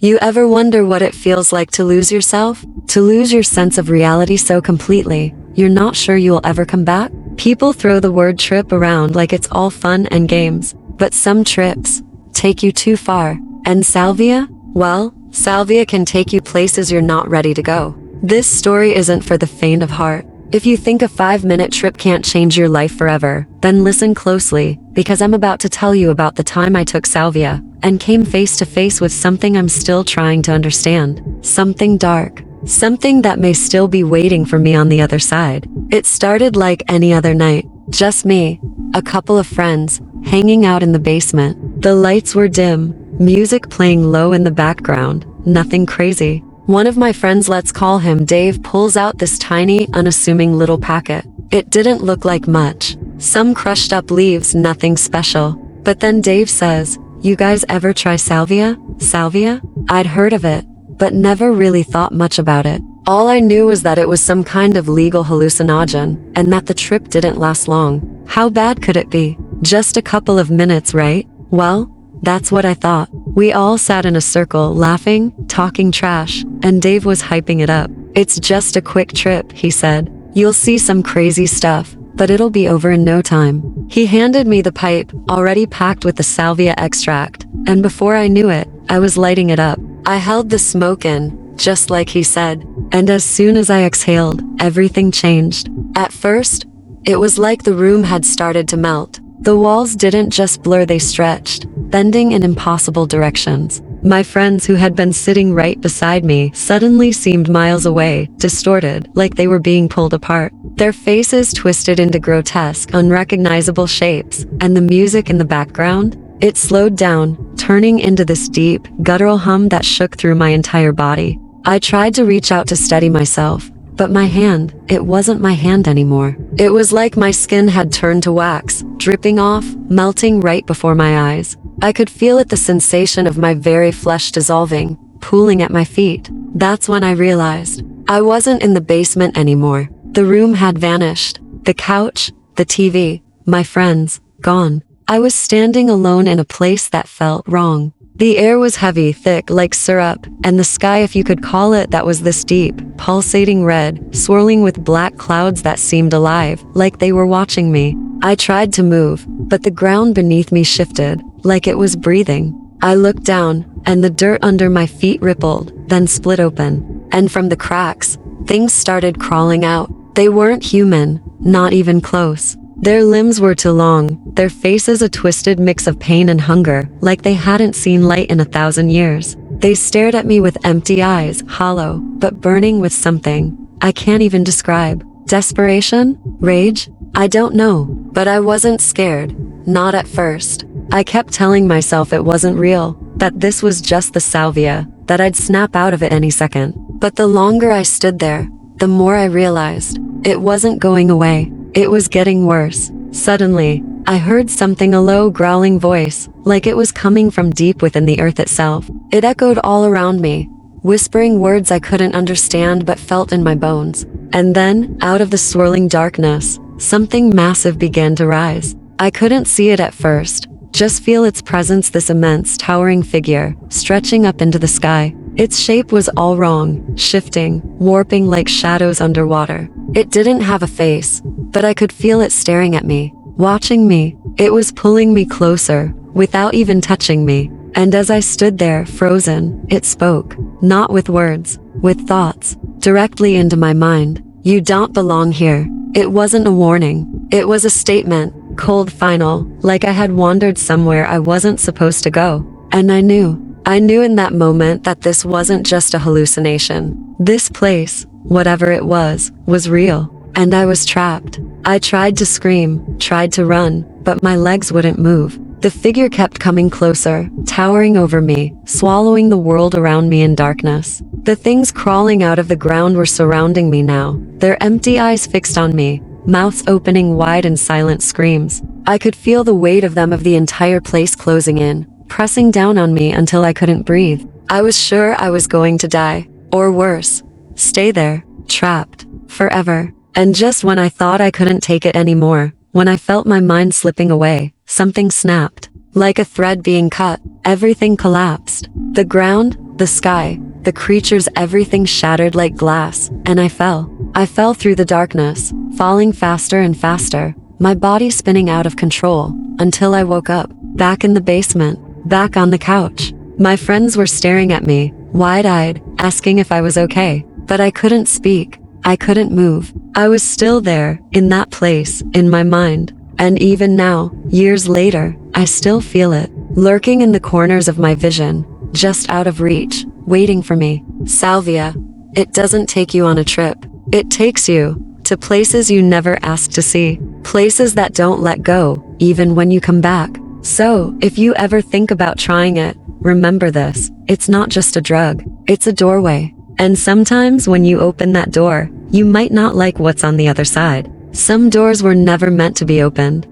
You ever wonder what it feels like to lose yourself? To lose your sense of reality so completely, you're not sure you'll ever come back? People throw the word trip around like it's all fun and games, but some trips take you too far. And Salvia? Well, Salvia can take you places you're not ready to go. This story isn't for the faint of heart. If you think a 5-minute trip can't change your life forever, then listen closely, because I'm about to tell you about the time I took Salvia and came face to face with something I'm still trying to understand. Something dark. Something that may still be waiting for me on the other side. It started like any other night. Just me, a couple of friends, hanging out in the basement. The lights were dim, music playing low in the background, nothing crazy. One of my friends, let's call him Dave, pulls out this tiny, unassuming little packet. It didn't look like much. Some crushed up leaves, nothing special. But then Dave says, "You guys ever try salvia?" Salvia? I'd heard of it, but never really thought much about it. All I knew was that it was some kind of legal hallucinogen, and that the trip didn't last long. How bad could it be? Just a couple of minutes, right? Well, that's what I thought. We all sat in a circle, laughing, talking trash, and Dave was hyping it up. "It's just a quick trip," he said. "You'll see some crazy stuff, but it'll be over in no time." He handed me the pipe, already packed with the salvia extract, and before I knew it, I was lighting it up. I held the smoke in, just like he said, and as soon as I exhaled, everything changed. At first, it was like the room had started to melt. The walls didn't just blur, they stretched, bending in impossible directions. My friends who had been sitting right beside me suddenly seemed miles away, distorted, like they were being pulled apart. Their faces twisted into grotesque, unrecognizable shapes, and the music in the background, it slowed down, turning into this deep, guttural hum that shook through my entire body. I tried to reach out to steady myself, but my hand, it wasn't my hand anymore. It was like my skin had turned to wax, dripping off, melting right before my eyes. I could feel it, the sensation of my very flesh dissolving, pooling at my feet. That's when I realized I wasn't in the basement anymore. The room had vanished. The couch, the TV, my friends, gone. I was standing alone in a place that felt wrong. The air was heavy, thick like syrup, and the sky, if you could call it that, was this deep, pulsating red, swirling with black clouds that seemed alive, like they were watching me. I tried to move, but the ground beneath me shifted, like it was breathing. I looked down, and the dirt under my feet rippled, then split open. And from the cracks, things started crawling out. They weren't human, not even close. Their limbs were too long, their faces a twisted mix of pain and hunger, like they hadn't seen light in 1,000 years. They stared at me with empty eyes, hollow, but burning with something I can't even describe. Desperation? Rage? I don't know, but I wasn't scared. Not at first. I kept telling myself it wasn't real, that this was just the salvia, that I'd snap out of it any second. But the longer I stood there, the more I realized it wasn't going away. It was getting worse. Suddenly, I heard something, a low, growling voice, like it was coming from deep within the earth itself. It echoed all around me, whispering words I couldn't understand but felt in my bones. And then, out of the swirling darkness, something massive began to rise. I couldn't see it at first, just feel its presence, this immense, towering figure, stretching up into the sky. Its shape was all wrong, shifting, warping like shadows underwater. It didn't have a face, but I could feel it staring at me, watching me. It was pulling me closer, without even touching me. And as I stood there, frozen, it spoke, not with words, with thoughts, directly into my mind. "You don't belong here." It wasn't a warning. It was a statement, cold, final, like I had wandered somewhere I wasn't supposed to go. And I knew in that moment that this wasn't just a hallucination. This place, whatever it was real. And I was trapped. I tried to scream, tried to run, but my legs wouldn't move. The figure kept coming closer, towering over me, swallowing the world around me in darkness. The things crawling out of the ground were surrounding me now, their empty eyes fixed on me, mouths opening wide in silent screams. I could feel the weight of them, of the entire place closing in, pressing down on me until I couldn't breathe. I was sure I was going to die, or worse, stay there, trapped, forever. And just when I thought I couldn't take it anymore, when I felt my mind slipping away, something snapped. Like a thread being cut, everything collapsed. The ground, the sky, the creatures, everything shattered like glass, and I fell. I fell through the darkness, falling faster and faster, my body spinning out of control, until I woke up, back in the basement, back on the couch. My friends were staring at me, wide-eyed, asking if I was okay, but I couldn't speak. I couldn't move. I was still there, in that place, in my mind. And even now, years later, I still feel it, lurking in the corners of my vision, just out of reach, waiting for me. Salvia. It doesn't take you on a trip. It takes you to places you never asked to see, places that don't let go, even when you come back. So, if you ever think about trying it, remember this: it's not just a drug, it's a doorway. And sometimes when you open that door, you might not like what's on the other side. Some doors were never meant to be opened.